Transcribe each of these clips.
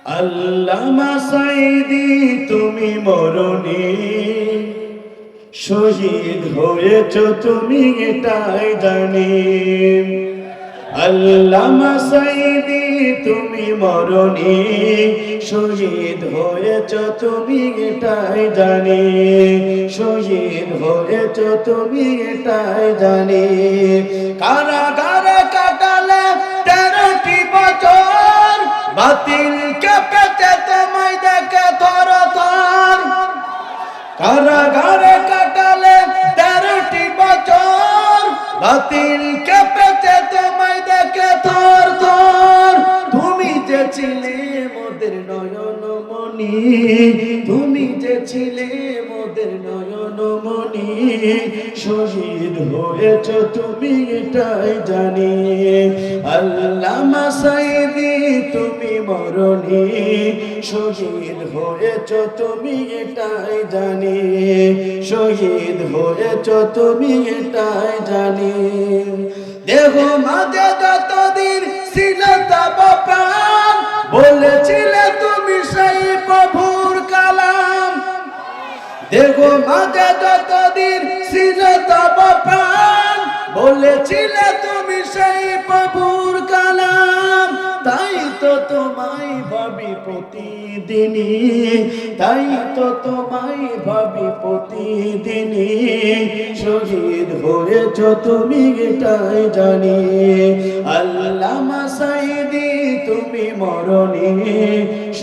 আল্লামা সাঈদী তুমি মরণি, শহীদ হয়েছ তুমি এটাই জানি। আল্লামা সাঈদী তুমি মরণি, শহীদ হয়েছ তুমি এটাই জানি। শহীদ হয়েছ তুমি এটাই জানি। কারাগারে কাটালে 13টি বছর, বাতিল কেঁপেছে তোমায় দেখে থর থর। কারাগারে কাটালে 13টি বছর, বাতিল কেঁপেছে তোমায় দেখে থর থর। তুমি যে ছিলে মোদের নয়নমণি, তুমি যে ছিলে মোদের নয়নমণি, শহীদ হয়েছ তুমি এটাই জানি। আল্লামা সাঈদী তুমি মরণি, শহীদ হয়েছ তুমি এটাই জানি। শহীদ হয়েছ তুমি এটাই জানি। দেহ মাঝে যতদিন ছিল তব প্রাণ, বলেছিলে তুমি সেই প্রভুর কালাম। দেহ মাঝে যতদিন ছিল তব প্রাণ, বলেছিলে তুমি সেই প্রভুর কালাম। তাই তো তোমায় ভাবি প্রতিদিনই, তাই তো তোমায় ভাবি প্রতিদিনই, শহীদ হয়েছ তুমি এটাই জানি। আল্লামা সাঈদী তুমি মরণি,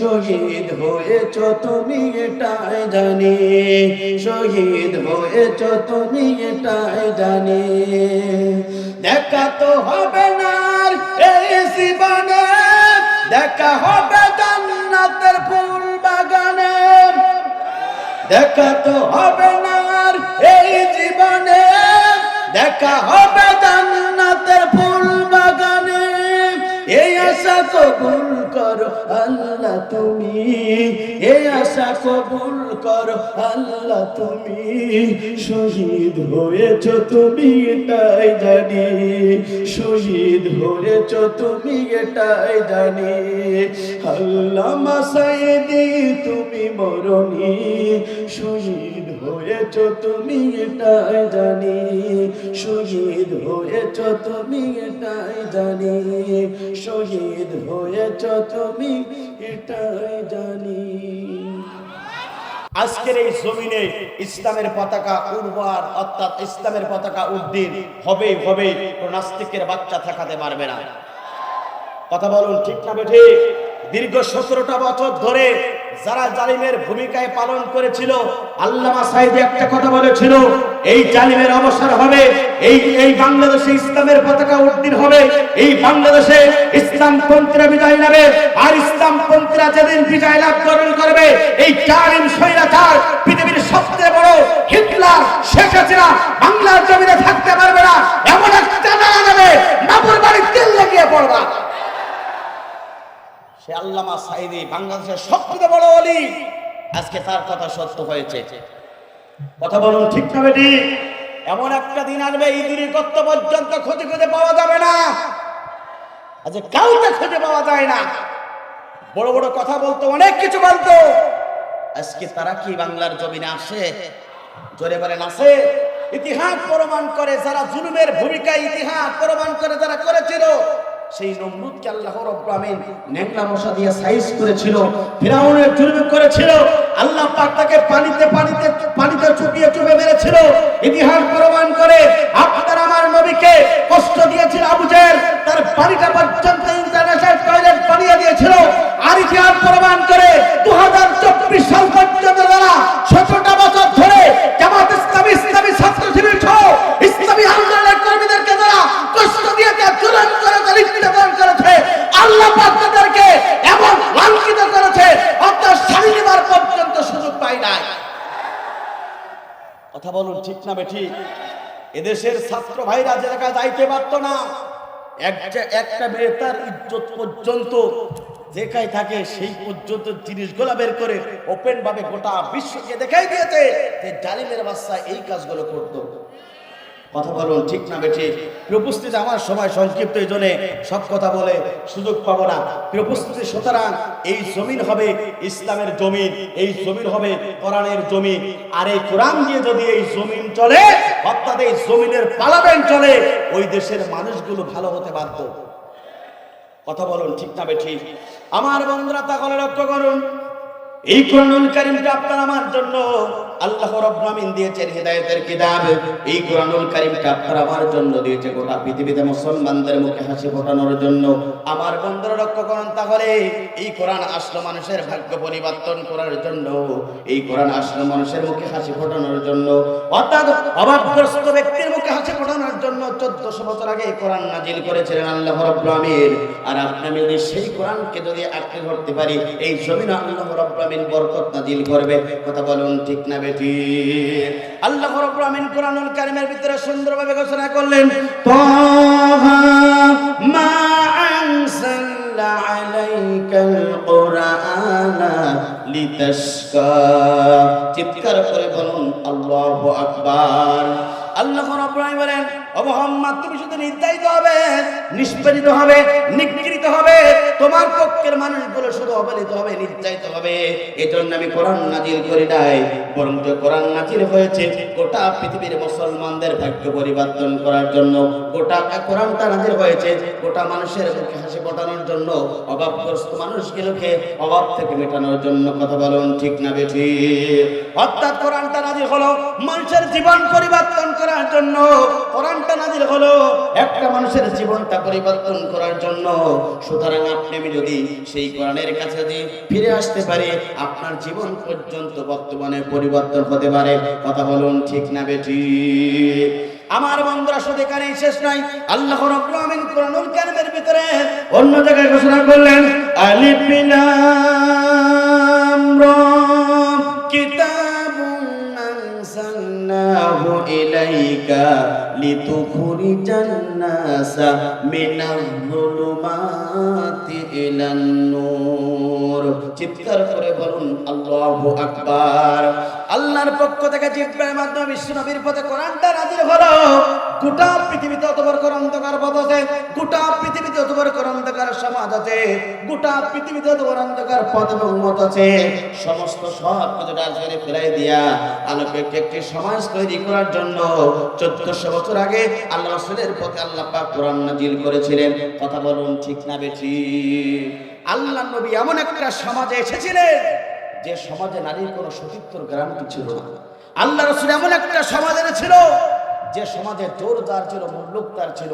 শহীদ হয়েছ তুমি এটাই জানি। শহীদ হয়েছ তুমি এটাই জানি। দেখা তো হবে না এই জীবনে, দেখা হবে জান্নাতের ফুল বাগানে। দেখা তো হবে না এই জীবনে, দেখা হবে জান্নাতের ফুল বাগানে। এই আশা কবুল করো আল্লাহ তুমি, এই আশা কবুল করো আল্লাহ তুমি। শহীদ হয়েছ তুমি এটাই জানি। শহীদ হয়েছ তুমি এটাই জানি। আল্লামা সাঈদী তুমি মরণি, শহীদ হয়েছ তুমি এটাই জানি। শহীদ হয়েছ তুমি এটাই জানি। শহীদ হয়েছ তুমি এটাই জানি। আজকের এই জমিনে ইসলামের পতাকা উড়বার, অর্থাৎ ইসলামের পতাকা উড্ডীন হবেই হবে, কোন নাস্তিকের বাচ্চা থাকাতে পারবে না। কথা বলুন ঠিক না বেঠিক? দীর্ঘ 17টা বছর ধরে যারা জালিমের ভূমিকায় পালন করেছিল, আল্লামা সাঈদী একটা কথা বলেছিল, এই জালিমের অবসর হবে, এই বাংলাদেশে ইসলামের পতাকা উড্ডীন হবে, এই বাংলাদেশে ইসলামপন্থীরা বিজয় নেবে। আর ইসলামপন্থীরা যেদিন বিজয় লাভ করবে, এই জালিম স্বৈরাচার পৃথিবীর সবচেয়ে বড় হিটলার শেখ হাসিনা বাংলার জমিনে থাকতে পারবে না। এমন একটা নারা দেবে, মাপুর বাড়ির তেল লাগিয়ে পড়বা। সে আল্লামা সাঈদী বাংলাদেশের সবচেয়ে বড় ওলি, আজকে তার কথা সত্য হয়েছে। কথা বলুন ঠিক না বেটি? এমন একটা দিন আসবে, ইঁদুরের গর্ত পর্যন্ত খুঁজে খুঁজে পাওয়া যাবে না। আজ কাউকে খুঁজে পাওয়া যায় না। বড় বড় কথা বলতো, অনেক কিছু বলতো, আজকে তারা কি বাংলার জমিনে আসে? জোরে বলেন আসে? ইতিহাস প্রমাণ করে, যারা জুলুমের ভূমিকায় ইতিহাস প্রমাণ করে যারা করেছিল, সেই নমরুদকে আল্লাহ রাব্বুল আমিন ন্যাংরা মশা দিয়ে সাইজ করেছিল, ফিরাউনের জুলুম করেছিল, আল্লাহ পাক তাকে পানিতে চুপিয়ে চুপে মেরেছিল। ইতিহাস প্রমাণ করে আপনার আমার নবীকে কষ্ট দিয়েছিল আবু জেহেল, তার বাড়িটা পর্যন্ত ইন্টারন্যাশনাল টয়লেট বানিয়ে দিয়েছিল। আর ইতিহাস প্রমাণ করে 2024 সাল পর্যন্ত যারা 17টা বছর ধরে জামাত ইসলামী ছাত্র শিবির সহ ইসলামী আন্দোলনের কর্মীদেরকে যারা কষ্ট দিয়েছে, জুলুম করেছে, নির্যাতন করেছে, আল্লাহ পাক তাদেরকে এমন লাঞ্ছিত করেছে, অর্থাৎ স্বাধীনতার পর্যন্ত সুযোগ পায় নাই। কথা বলুন ঠিক না বেঠিক? এদেশের ছাত্র ভাইরা যে জায়গায় যাইতে পারতো না, একটা মেয়ে তার ইজ্জত পর্যন্ত যেখানে থাকে সেই পর্যন্ত জিনিসগুলো বের করে ওপেন ভাবে গোটা বিশ্বকে দেখাই দিয়েছে যে জালিমের বাচ্চা এই কাজগুলো করতো। কথা বলুন ঠিক না বেঠিক? উপস্থিতি আমার সময় সংক্ষিপ্ত, এই জন্য সব কথা বলে সুযোগ পাবো না। উপস্থিতি, সুতরাং এই জমিন হবে ইসলামের জমিন, এই জমিন হবে কোরআনের জমিন। আর এই কোরআন দিয়ে যদি এই জমিন চলে, অর্থাৎ এই জমিনের পার্লামেন্ট চলে, ওই দেশের মানুষগুলো ভালো হতে বাধ্য। কথা বলুন ঠিক না বেঠিক? আমার বন্ধুরা তাহলে লক্ষ্য করুন, এই কোরআনুল কারীমটা আপনার আমার জন্য আল্লাহ রাব্বুল আমিন দিয়েছেন হিদায়াতের কিতাব। এই কোরআনুল কারীমটা আপনার আমার জন্য দিয়েছে গোটা পৃথিবীতে মুসলমানদের মুখে হাসি ফোটানোর জন্য। আমার বন্ধুরা লক্ষ্য করুন, তাহলে এই কোরআন আসলো মানুষের ভাগ্য পরিবর্তন করার জন্য, এই কোরআন আসলো মানুষের মুখে হাসি ফোটানোর জন্য, অর্থাৎ অভাবগ্রস্ত ব্যক্তির মুখে হাসি ফোটানোর জন্য 1400 বছর আগে এই কোরআন নাজিল করেছিলেন আল্লাহ রাব্বুল আমিন। আর আপনি যদি সেই কোরআনকে যদি আঁকড়ে ধরতে পারি, এই জমিনে আল্লাহ রাব্বুল আমিন বরকত নাজিল করবে। কথা বলুন ঠিক না বেঠিক? আল্লাহ রাব্বুল আমিন কোরআনুল কারীমের ভিতরে সুন্দরভাবে ঘোষণা করলেন, তাহা মা আনজালনা আলাইকাল কুরআনা লিতাশকা। চিৎকার করে বলুন আল্লাহু আকবার। আল্লাহ রাব্বুল আমিন বলেন, ও মুহাম্মদ, তুমি শুধু নির্যাতিত হবে, নিষ্পেষিত হবে, নিগৃহীত হবে, তোমার পক্ষের মানুষগুলো শুধু অবহেলিত হবে, নির্যাতিত হবে। এজন্য আমি কোরআন নাজিল করি নাই, বরং কোরআন নাজিল হয়েছে গোটা পৃথিবীর মুসলমানদের ভাগ্য পরিবর্তন করার জন্য। গোটা কোরআনটা নাজিল হয়েছে গোটা মানুষের মুখে হাসি ফোটানোর জন্য, অভাবগ্রস্ত মানুষগুলোকে অভাব থেকে মেটানোর জন্য। কথা বলুন ঠিক না বেঠিক? অর্থাৎ কোরআনটা নাজিল হলো মানুষের জীবন পরিবর্তন করার জন্য, কোরআনটা নাজিল হলো একটা মানুষের জীবনটা পরিবর্তন করার জন্য। সুতরাং আপনি আমি যদি সেই কোরআনের কাছে যদি ফিরে আসতে পারি, আপনার জীবন পর্যন্ত বর্তমানে পরিবর্তন হতে পারে। কথা বলুন ঠিক না বেঠিক? আমার বন্ধুরা, শুধু এখানেই শেষ নাই। আল্লাহ রাব্বুল আমিন কোরআনুল কারীমের ভিতরে অন্য জায়গায় ঘোষণা করলেন, আলিফ লাম রা কিতাবুন আনজালনাহু ইলাইকা লিতুখরিজান নাসা মিনাজ যুলুমাতি ইলান নূর। চিৎকার করে বলুন আল্লাহু আকবার। আল্লাহর পক্ষ থেকে জিবরাইলের মাধ্যমে বিশ্বনবীর পথে কোরআনটা নাজিল হলো। গোটা পৃথিবীতে অত বড় অন্ধকার পথ আছে, গোটা পৃথিবীতে অত বড় অন্ধকার সমাজ আছে, গোটা পৃথিবীতে অত বড় অন্ধকার পথ এবং মত আছে। সমস্ত সব কিছু ডাজরে ফেলাই দিয়া আলোকে একটি সমাজ তৈরি করার জন্য 1400 বছর আগে আল্লাহ রাসূলের পথে আল্লাহ পাক কোরআন নাজিল করেছিলেন। কথা বলুন ঠিক না বেঠিক? আল্লাহ নবী এমন একটা সমাজে এসেছিলেন যে সমাজে নারীর কোনো সতীত্বর গ্যারান্টি ছিল না। আল্লাহ রাসূল এমন একটা সমাজে ছিল যে সমাজে জোরদার ছিল, মুল্লুকদার ছিল।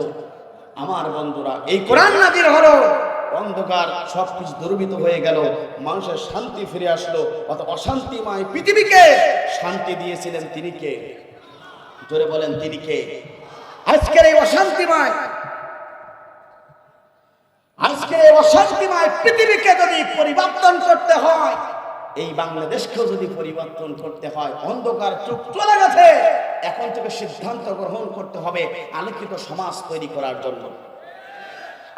আমার বন্ধুরা, এই কোরআন নাজিল হলো, অন্ধকার সবকিছু দুর্বৃত হয়ে গেল, মানুষের শান্তি ফিরে আসলো। অত অশান্তিময় পৃথিবীকে শান্তি দিয়েছিলেন তিনি কে? জোরে বলেন তিনি কে? আজকের এই অশান্তিময় পৃথিবীকে যদি পরিবর্তন করতে হয়, এই বাংলাদেশকেও যদি পরিবর্তন করতে হয়, অন্ধকার যুগ চলে গেছে, এখন থেকে সিদ্ধান্ত গ্রহণ করতে হবে আলোকিত সমাজ তৈরি করার জন্য।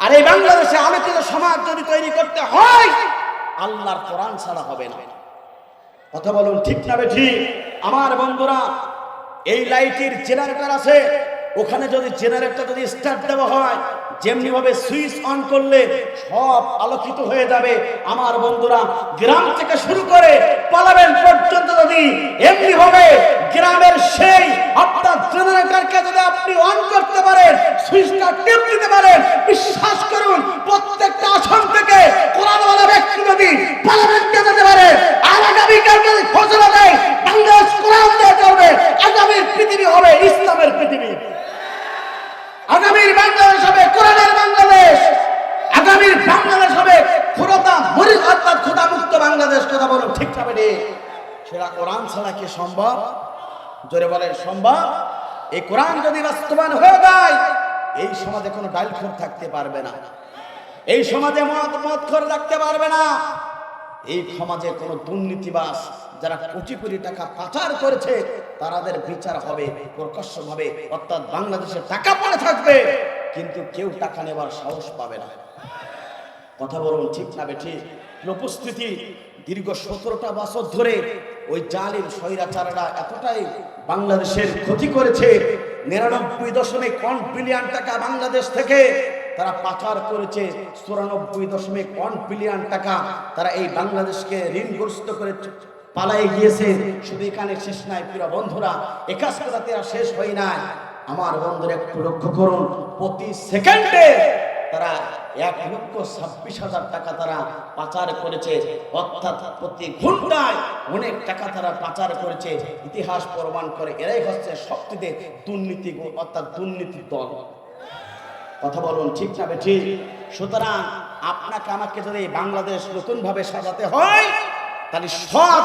আর এই বাংলাদেশে আলোকিত সমাজ যদি তৈরি করতে হয়, আল্লাহর কোরআন ছাড়া হবে না। কথা বলুন ঠিক না বেঠিক? আমার বন্ধুরা, এই লাইটের জেনারেটর আছে, ওখানে যদি জেনারেটর যদি স্টার্ট দেওয়া হয়, যেমনি ভাবে সুইচ অন করলে সব আলোকিত হয়ে যাবে। আমার বন্ধুরা, গ্রাম থেকে শুরু করে পার্লামেন্ট পর্যন্ত যদি এমনি হবে গ্রামের সেই আপনার জেনারেটরকে যদি আপনি অন করতে পারেন, সুইচটা টিপ দিতে পারেন, বিশ্বাস করুন প্রত্যেকটা আসন থেকে কোরআনওয়ালা ব্যক্তি যদি পার্লামেন্টে যেতে পারে, আর আগামীকাল যদি ঘোষণা দেয় বাংলাদেশ কোরআন দিয়ে চলবে, আগামীর পৃথিবী হবে ইসলামের পৃথিবী। আগামীর বাংলাদেশ হবে কোরআনের বাংলাদেশ। আগামীর বাংলাদেশ হবে খোদা মুরিদ অর্থাৎ খোদা মুক্ত বাংলাদেশ। কথা বলুন ঠিক না বেঠিক? সেটা কোরআন ছাড়া কি সম্ভব? জোরে বলেন সম্ভব? এই কোরআন যদি বাস্তবায়ন হয়ে যায়, এই সমাজে কোনো ডালখোর থাকতে পারবে না, এই সমাজে মদখোর থাকতে পারবে না, এই সমাজে কোনো দুর্নীতিবাজ যারা কোটি কোটি টাকা পাচার করেছে তাদের বিচার হবে প্রকাশ্যভাবে। অর্থাৎ বাংলাদেশে টাকা পড়ে থাকবে, কিন্তু কেউ টাকা নেবার সাহস পাবে না। কথা বলুন ঠিক না বেঠিক? উপস্থিতি দীর্ঘ 17টা বছর ধরে ওই জালিম স্বৈরাচাররা এতটাই বাংলাদেশের ক্ষতি করেছে, 99.1 বিলিয়ন টাকা বাংলাদেশ থেকে তারা পাচার করেছে। 94.1 বিলিয়ন টাকা তারা এই বাংলাদেশকে ঋণগ্রস্ত করে পালায়ে গিয়েছে। শুধু এখানে শেষ নাই প্রিয় বন্ধুরা, এ কাজ করাতে আর শেষ হয় নাই। আমার বন্ধুরা একটু লক্ষ্য করুন, প্রতি সেকেন্ডে তারা 1,26,000 টাকা তারা পাচার করেছে, অর্থাৎ প্রতি ঘন্টায় অনেক টাকা তারা পাচার করেছে। ইতিহাস প্রমাণ করে এরাই হচ্ছে সবচেয়ে দুর্নীতি, অর্থাৎ দুর্নীতির দল। কথা বলুন ঠিক না ঠিক? সুতরাং আপনাকে আমাকে যদি বাংলাদেশ নতুন ভাবে সাজাতে হয়, তাহলে সব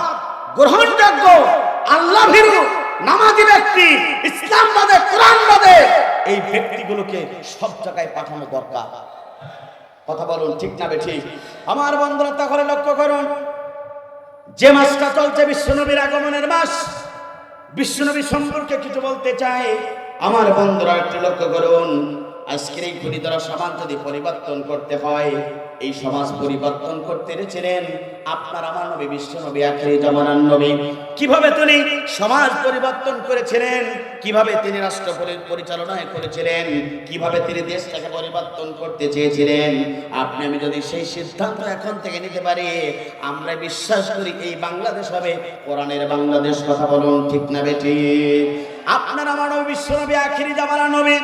গ্রহণযোগ্য আল্লাহ ভীরু নামাজি ব্যক্তি, ইসলাম বাদে কোরআন বাদে এই ব্যক্তিগুলোকে সব জায়গায় পাঠানো দরকার। কথা বলুন ঠিক না ঠিক? আমার বন্ধুরা তাহলে লক্ষ্য করুন, যে মাসটা চলছে বিশ্বনবীর আগমনের মাস, বিশ্বনবী সম্পর্কে কিছু বলতে চাই। আমার বন্ধুরা একটু লক্ষ্য করুন, আজকের এই ঘড়িধরা সমাজ যদি পরিবর্তন করতে হয়, এই সমাজ পরিবর্তন করতে ছিলেন আপনার আমার নবী বিশ্বনবী আখিরি জামানার নবী। কিভাবে তিনি সমাজ পরিবর্তন করেছিলেন, কিভাবে তিনি রাষ্ট্র পরিচালনা করেছিলেন, কিভাবে তিনি দেশটাকে পরিবর্তন করতে চেয়েছিলেন, আপনি আমি যদি সেই সিদ্ধান্ত এখন থেকে নিতে পারি, আমরা বিশ্বাস করি এই বাংলাদেশ হবে কোরআনের বাংলাদেশ। কথা বলুন ঠিক না বেঠিক? আপনার আমার নবী বিশ্বনবী আখিরি জামানার নবী,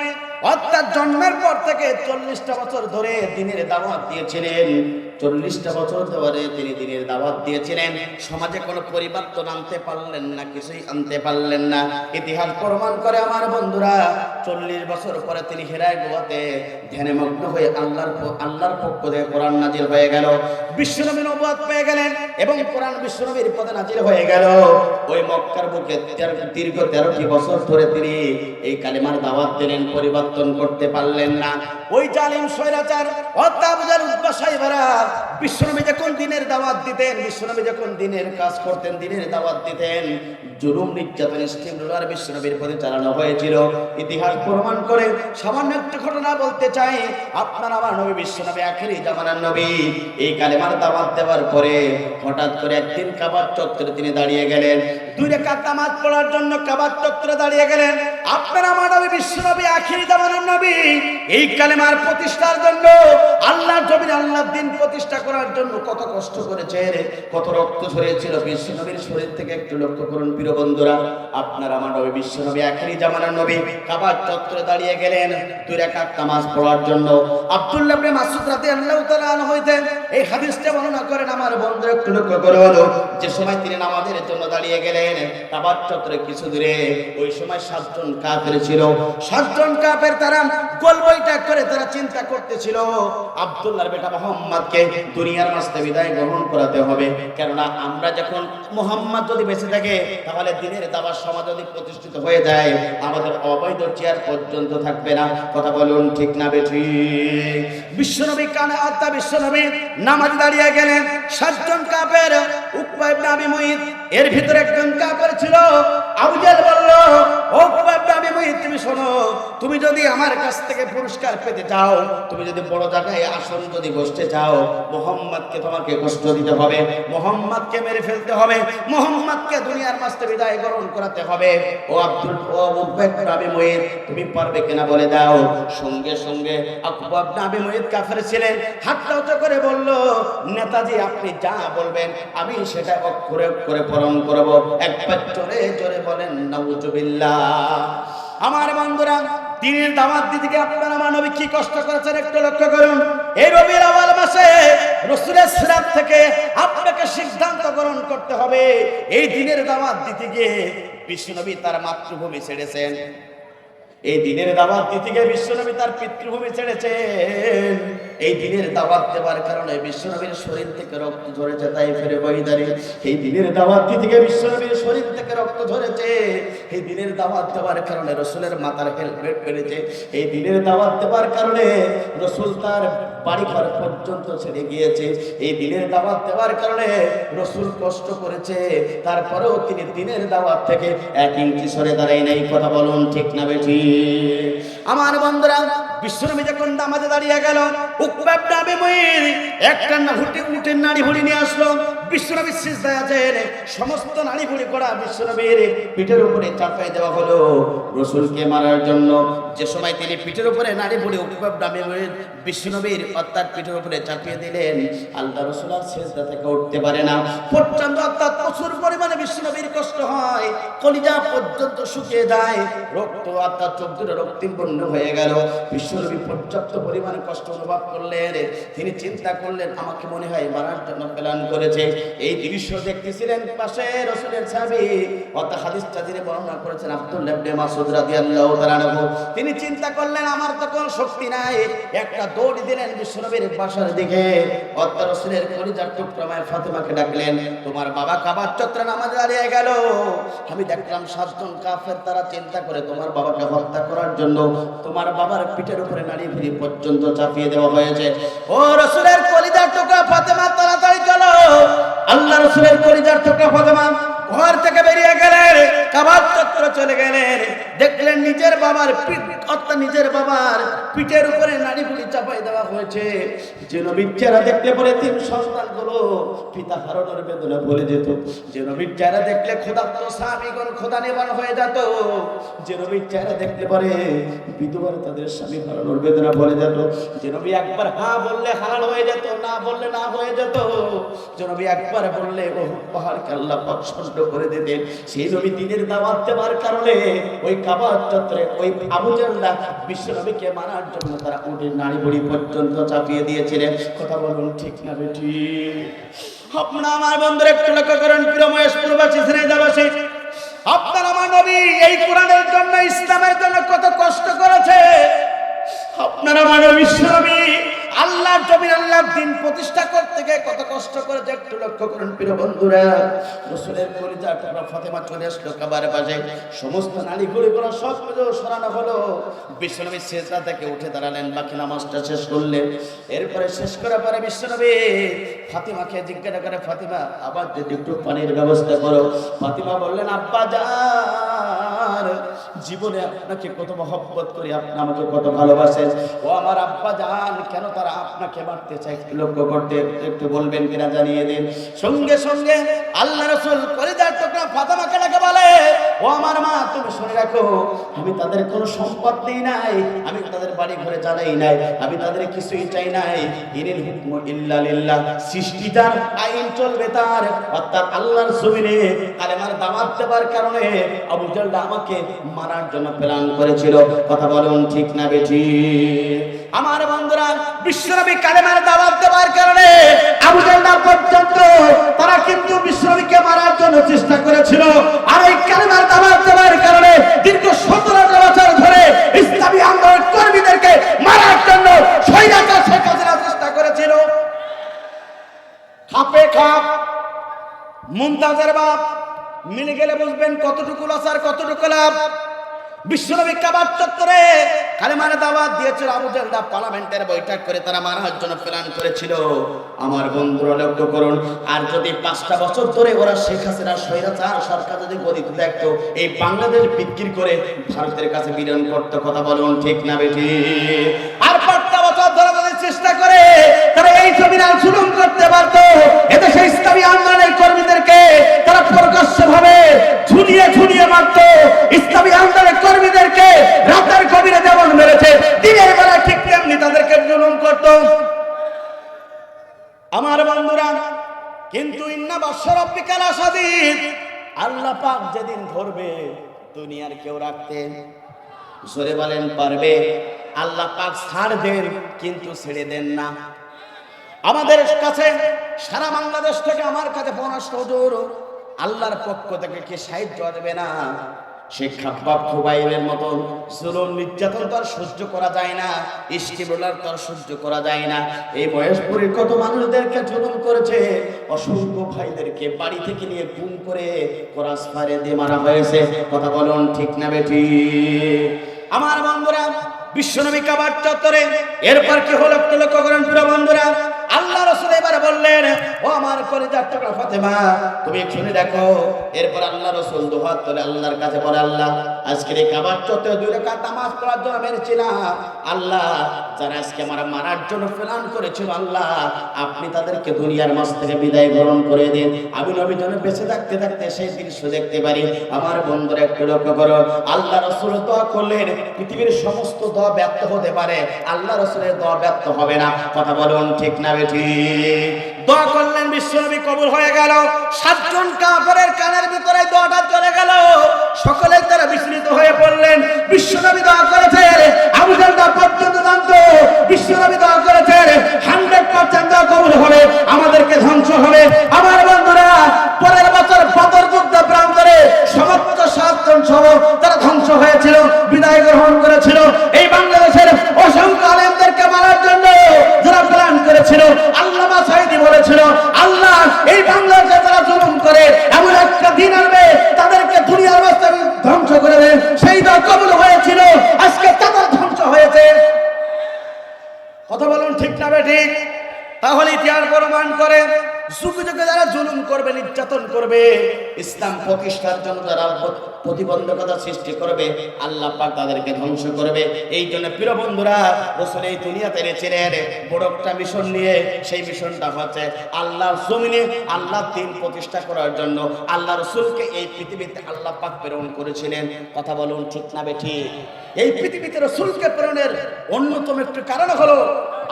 অর্থাৎ জন্মের পর থেকে 40টা বছর ধরে দিনের দাওয়াত দিয়েছিলেন। 40টা বছর ধরে তিনি দিনের দাওয়াত দিয়েছিলেন। সমাজে কোনো পরিবর্তন আনতে পারলেন না, কিছুই আনতে পারলেন না। ইতিহাস প্রমাণ করে আমার বন্ধুরা, 40 বছর পরে তিনি হেরায় গুহাতে ধ্যানে মগ্ন হয়ে আল্লাহর পক্ষ থেকে কোরআন নাজিল হয়ে গেল। বিশ্বনবী নবুয়ত পেয়ে গেলেন এবং কোরআন বিশ্বনবীর পদে নাজিল হয়ে গেল। ওই মক্কার বুকে দীর্ঘ 13টি বছর ধরে তিনি এই কালেমার দাওয়াত দিলেন, পরিবর্তন করতে পারলেন না। ওই জালিম স্বৈরাচার অত্যাচার উদ্বাসাইবারা বিশ্বনবী যখন দিনের দাওয়াত দিতেন, বিশ্বনবী যখন দিনের কাজ করতেন, দিনের দাওয়াত দিতেন, জুলুম নির্যাতন স্টিমরোলার বিশ্বনবীর পদে চালানো হয়েছিল। ইতিহাস প্রমাণ করে সামান্য একটা ঘটনা বলতে চাই। আপনার আমার নবী বিশ্বনবী আখিরি জামানার নবী এই কালেমার দাওয়াত দেওয়ার পরে হঠাৎ করে একদিন কাবার চত্বরে তিনি দাঁড়িয়ে গেলেন। 2 রাকাত নামাজ পড়ার জন্য কাবার চত্বরে দাঁড়িয়ে গেলেন। আপনার আমার নবী বিশ্বনবী আখিরি জামানার নবী এই কালেমার প্রতিষ্ঠার জন্য, আল্লাহর জমিনে আল্লাহর দ্বীন প্রতিষ্ঠা করার জন্য কত কষ্ট করেছে, কত রক্ত ঝরেছিল বিশ্বনবীর শরীর থেকে। একটু লক্ষ্য করুন প্রিয় বন্ধুরা, আপনার আমার নবী বিশ্বনবী আখিরি জামানার নবী কাবার চত্বরে দাঁড়িয়ে গেলেন 2 রাকাত নামাজ পড়ার জন্য। আব্দুল্লাহ ইবনে মাসউদ রাদিয়াল্লাহু তাআলা আনহু হইতে এই হাদিসটা বর্ণনা করেন। আমার বন্ধুরা একটু লক্ষ্য করুন, যে সময় তিনি নামাজের জন্য দাঁড়িয়ে গেলেন কাবার চত্বরে কিছু দূরে, ওই সময় 7 জন কাফের ছিল। 7 জন কাফের তারা গোল বৈঠক করে তারা চিন্তা করতেছিল আব্দুল্লাহর বেটা মুহাম্মদকে দুনিয়ার মাঝে বিদায় গ্রহণ করাতে হবে। কেননা আমরা যখন মুহাম্মদ যদি বেঁচে থাকে, তাহলে দিনের দাওয়াত সমাজ যদি প্রতিষ্ঠিত হয়ে যায়, আমাদের অবৈধ চেয়ার পর্যন্ত থাকবে না। কথা বলুন ঠিক না বেঠিক? বিশ্বনবী কানে আত্মা বিশ্বনবী নামাজ দাঁড়িয়ে গেলেন। 7 জন কাফের, উকবা ইবনে আবি মুঈত এর ভিতরে একজন কাফের ছিল। আবু জাহল বলল, ও উকবা ইবনে আবি মুঈত, তুমি শোনো, তুমি যদি আমার কাছ থেকে পুরস্কার পেতে চাও, তুমি যদি বড় জায়গায় আসন যদি বসতে চাও, মুহাম্মদকে তোমাকে কষ্ট দিতে হবে, মুহাম্মদকে মেরে ফেলতে হবে, মুহাম্মদকে দুনিয়ার মাঝে বিদায় গ্রহণ করাতে হবে। ও উকবা ইবনে আবি মুঈত, তুমি পারবে কিনা বলে দাও। সঙ্গে সঙ্গে উকবা ইবনে আবি মুঈত কাফের ছিলেন, হাতটা উঁচু করে বলল, নেতাজি আপনি যা বলবেন আমি সেটা অক্ষরে অক্ষরে পালন করব। একবার জোরে জোরে বলেন নাউজুবিল্লাহ। আমার বন্ধুরা, দিনের দাওয়াত দিতে গিয়ে আপনারা আমার নবী কি কষ্ট করেছেন একটু লক্ষ্য করুন। এই রবিউল আউয়াল মাসে রাসূলের সিরাত থেকে আপনাকে সিদ্ধান্ত গ্রহণ করতে হবে। এই দিনের দাওয়াত দিতে গিয়ে বিশ্বনবী তার মাতৃভূমি ছেড়েছেন। এই দিনের দাওয়াত দিতে গিয়ে বিশ্বনবী তার পিতৃভূমি ছেড়েছেন। এই দিনের দাওয়াত দেওয়ার কারণে বিশ্বনবীর শরীর থেকে রক্ত ঝরেছে তাইফের ময়দানে। এই দিনের দাওয়াত দিতে গিয়ে বিশ্বনবীর শরীর থেকে রক্ত ঝরেছে। এই দিনের দাওয়াত দেওয়ার কারণে রাসূলের মাথার হেলমেট পেরেছে। এই দিনের দাওয়াত দেওয়ার কারণে রাসূল তার বাড়িঘর পর্যন্ত ছেড়ে গিয়েছে। এই দিনের দাওয়াত দেওয়ার কারণে রাসূল কষ্ট করেছে, তারপরেও তিনি দিনের দাওয়াত থেকে 1 ইঞ্চি সরে দাঁড়ায় নাই। কথা বলুন ঠিক না বেঠিক? আমার বন্ধুরা, বিশ্বনবী যখন নামাজে দাঁড়িয়ে গেল, উকবা ইবনে আবি মুঈত একটা উটের নাড়ি ভুড়ি নিয়ে আসলো। বিশ্বনবী সিজদায় আছেন, সমস্ত নারী বুড়ি করা বিশ্বনবীর পিঠের উপরে চাপাই দেওয়া হলো রাসূলকে মারার জন্য। যে সময় তিনি পিঠের উপরে নারী বুড়ি উপর নামে বিশ্বনবীর অর্থাৎ পিঠের উপরে চাপিয়ে দিলেন, আল্লাহ রাসূল আর সিজদা থেকে উঠতে পারে না পর্যন্ত, অর্থাৎ প্রচুর পরিমাণে বিশ্বনবীর কষ্ট হয়, কলিজা পর্যন্ত শুকিয়ে যায়, রক্ত অর্থাৎ চোখ দুটো রক্তিম হয়ে গেল। বিশ্বনবী পর্যাপ্ত পরিমাণে কষ্ট অনুভব করলেন। তিনি চিন্তা করলেন আমাকে মনে হয় মারার জন্য প্ল্যান করেছে। এই দৃশ্য দেখতেছিলেন পাশে রাসূলের সাহাবী অর্থাৎ হাদিসটা যিনি বর্ণনা করেছেন আব্দুল্লাহ ইবনে মাসউদ রাদিয়াল্লাহু তাআলা আনহু, তিনি চিন্তা করলেন আমার তো কোনো শক্তি নাই, একটা দৌড় দিলেন বিশ্বনবীর বাসার দিকে, অর্থাৎ রাসূলের কলিজার টুকরামায় ফাতেমাকে ডাকলেন, তোমার বাবা কাবার চত্বরে নামাজে দাঁড়িয়ে গেল, আমি দেখলাম 7 জন কাফের তারা চিন্তা করে তোমার বাবাকে হত্যা করার জন্য তোমার বাবার পিঠের উপরে নারী ভুড়ি পর্যন্ত চাপিয়ে দেওয়া হয়েছে। ও রাসূলের কলিজার টুকরা ফাতেমা তাড়াতাড়ি চলো। আল্লাহ রাসূলের কলিজার টুকরা ফাতেমা ঘর থেকে বেরিয়ে গেলেন, কাবার চত্বরে চলে গেলেন, দেখলেন নিজের বাবার নিজের বাবার পিঠের উপরে নারী ভুড়ি চাপাই দেওয়া হয়েছে। যে নবীর চেহারা দেখলে পরে 3 সন্তানগুলো পিতা হারানোর বেদনা ভুলে যেত। যে নবীর চেহারা দেখলে ক্ষুধার্ত সাহাবীগণ ক্ষুধা নিবারণ হয়ে যেত। যে নবীর চেহারা দেখলে পরে বিধবার তাদের স্বামী হারানোর বেদনা ভুলে যেত। যে নবী একবার হ্যাঁ বললে হারাল হয়ে যেত, না বললে না হয়ে যেত। যে নবী একবার বললে ও পাহাড়কে আল্লাহ পাক শান্ত করে দিতেন। সেই নবী দিনের দাওয়াত দেওয়ার কারণে ওই কাবার চত্বরে ওই আবু জাহল বিশ্বনবীকে মারার জন্য তারা উটের নাড়ি বুড়ি পর্যন্ত চাপিয়ে দিয়েছিলেন। কথা বলুন ঠিক না বেটি? আপনারা আমার বন্ধুরা একটু লক্ষ্য করেন, প্রিয় মহেশপুরবাসী, ঝিনাইদহবাসী, আপনার আমার নবী এই কোরআনের জন্য ইসলামের জন্য কত কষ্ট করেছে। আপনার আমার বিশ্বনবী আল্লাহর জমিন আল্লাহর দ্বীন প্রতিষ্ঠা করতে গিয়ে কত কষ্ট করেছে একটু লক্ষ্য করুন প্রিয় বন্ধুরা। রাসূলের কলিজার টুকরা ফাতেমা চলে আসলো কাবার পাশে, সমস্ত নারীগুলো সব কিছু সরানো হলো। বিশ্বনবী সিজদা থেকে উঠে দাঁড়ালেন, বাকি নামাজটা শেষ করলেন। এরপরে শেষ করার পরে বিশ্বনবী ফাতিমাকে জিজ্ঞাসা করে, ফাতিমা আবার যদি একটু পানির ব্যবস্থা করো। ফাতিমা বললেন, আব্বা জান, জীবনে আপনাকে কত মহব্বত করি, আপনি আমাকে কত ভালোবাসেন। ও আমার আব্বা জান, কেন তারা আপনাকে মারতে চায় একটু লক্ষ্য করতে একটু বলবেন কিনা জানিয়ে দিন। সঙ্গে সঙ্গে আল্লাহ রাসূল কলিজার টুকরা ফাতেমাকে ডেকে বলে, ও আমার মা, তুমি শুনে রাখো, আমি তাদের কোনো সম্পদ দিই নাই, আমি তাদের বাড়ি ঘরে জ্বালাই নাই, আমি তাদের কিছুই চাই নাই। ইনিল হুকমু ইল্লা লিল্লাহ, সৃষ্টি তার, আইন চলবে তার, অর্থাৎ আল্লাহর জমিনে কালেমার দাওয়াত দেওয়ার কারণে আবু জাহল আমাকে মারার জন্য প্ল্যান করেছিল। কথা বলুন ঠিক না বেটি? আমার বন্ধুরা, বিশ্বনবী কালেমার দাওয়াত দেওয়ার কারণে আবু জাহল পর্যন্ত তারা কিন্তু বিশ্বনবীকে মারার জন্য চেষ্টা করেছিল। আর এই কালেমার দাওয়াত দেওয়ার কারণে দীর্ঘ 17 বছর ধরে ইসলামী আন্দোলনের কর্মীদেরকে মারার জন্য স্বৈরাচার শেখ হাসিনা চেষ্টা করেছিল। খাপে খাপ মুমতাজের বাপ মিলে গেলে বুঝবেন কতটুকু লস আর কতটুকু লাভ। বিশ্বনবী কাবার চত্বরে কালেমার দাওয়াত দিয়েছিল, আবু জাহল পার্লামেন্টের বৈঠক করে তারা মারার জন্য প্ল্যান করেছিল। আমার বন্ধুরা লক্ষ্য করুন, আর যদি 5টা বছর ধরে ওরা শেখ হাসিনার স্বৈরাচার সরকার যদি গদিতে দেখতো, এই বাংলাদেশ বিক্রি করে ভারতের কাছে বিলীন করতে। কথা বলুন ঠিক না বেটি? আর 5টা বছর ধরে যদি চেষ্টা করে তারা এই জমিন জুলুম করতে পারতো, এদেশে ইসলামী আন্দোলনের কর্মীদেরকে তারা প্রকাশ্যভাবে ঝুলিয়ে ঝুলিয়ে মারতো। ইসলামী আন্দোলনের কর্মীদেরকে রাতের গভীরে যেমন মেরেছে, দিনের বেলা ঠিক তেমনি তাদেরকে জুলুম করত। আমার বন্ধুরা, কিন্তু ইন্না বাশরাব্বিকা লাশাদীদ, আল্লাহ পাক যেদিন ধরবে দুনিয়ার কেউ রাখতে, জোরে বলেন পারবে? আল্লাহ পাক ছাড় দেন কিন্তু ছেড়ে দেন না। আমাদের কাছে সারা বাংলাদেশ থেকে আমার কাছে 50 হুজুর আল্লাহর পক্ষ থেকে কি সাহায্য দেবে না? শেখ খাব্বাব খুবাইবের মতো জুলুম নির্যাতন তো আর সহ্য করা যায় না, ইস্টিবুলার তো আর সহ্য করা যায় না। এই মহেশপুরের কত মানুষদেরকে জুলুম করেছে, অসংখ্য ভাইদেরকে বাড়ি থেকে নিয়ে গুম করে ক্রস ফায়ারে দিয়ে মারা হয়েছে। কথা বলুন ঠিক না বেটি? আমার বন্ধুরা, বিশ্বনবী কাবার চত্বরে এরপর কি হলো একটু লক্ষ্য করেন প্রিয় বন্ধুরা। আল্লাহ রাসূল এবারে বললেন, ও আমার কলিজার টুকরা ফাতেমা, তুমি শুনে দেখো। এরপর আল্লাহ রাসূল দুহাত তুলে আল্লাহর কাছে বলে, আল্লাহ, আজকের এই কাবার চত্বরে 2 রাকাত নামাজ পড়ার জন্য মেরেছিলাম। আল্লাহ, যারা আজকে আমার মারার জন্য প্ল্যান করেছিল, আল্লাহ আপনি তাদেরকে দুনিয়ার মাঝ থেকে বিদায় গ্রহণ করে দিন। আমি নবী যেন বেঁচে থাকতে থাকতে সেই দৃশ্য দেখতে পারি। আমার বন্ধুরা একটু লক্ষ্য করো, আল্লাহ রাসূল দোয়া করলেন, পৃথিবীর সমস্ত দোয়া ব্যর্থ হতে পারে, আল্লাহ রাসূলের দোয়া ব্যর্থ হবে না। কথা বলুন ঠিক না বেঠিক? দোয়া করলেন, বিশ্বনবী কবুল হয়ে গেল। 7 জন কাফেরের কানের ভিতরে দোয়াটা চলে গেল। সকলে তারা বিস্মিত হয়ে পড়লেন। বিশ্বনবী দোয়া করেছেন, আবু জাহল পর্যন্ত জানতো বিশ্বনবী দোয়া করেছেন 100% দোয়া কবুল হবে, আমাদেরকে ধ্বংস হবে। আমার বন্ধুরা, পরের বছর বদর যুদ্ধ প্রান্তরে সমস্ত 7 জন সহ তারা ধ্বংস হয়েছিল, বিদায় গ্রহণ করেছিল। এই বাংলাদেশের অসংখ্য আলেমদেরকে মারার জন্য যারা প্ল্যান করেছিল, আল্লামা সাঈদী বলেছিল, আল্লাহ এই বাংলাদেশে যারা জুলুম করে এমন একটা দিন আসবে তাদেরকে দুনিয়ার বাস্তবে ধ্বংস করে দেন। সেই দোয়া কবুল হয়েছিল, আজকে তাদের ধ্বংস হয়েছে। কথা বলুন ঠিক না বেঠিক? তাহলে ইতিহাস প্রমাণ করে, যুগে যুগে যারা জুলুম করবে, নির্যাতন করবে, ইসলাম প্রতিষ্ঠার জন্য যারা প্রতিবন্ধকতা সৃষ্টি করবে, আল্লাহ পাক তাদেরকে ধ্বংস করবে। এই জন্য প্রিয় বন্ধুরা, রাসূল এই দুনিয়াতে এনেছিলেন বড় একটা মিশন নিয়ে। সেই মিশনটা হচ্ছে আল্লাহর জমিনে আল্লাহর দ্বীন প্রতিষ্ঠা করার জন্য। আল্লাহ রাসূলকে এই পৃথিবীতে আল্লাহ পাক প্রেরণ করেছিলেন। কথা বলুন ঠিক না বেঠিক? এই পৃথিবীতে রাসূলকে প্রেরণের অন্যতম একটি কারণ হলো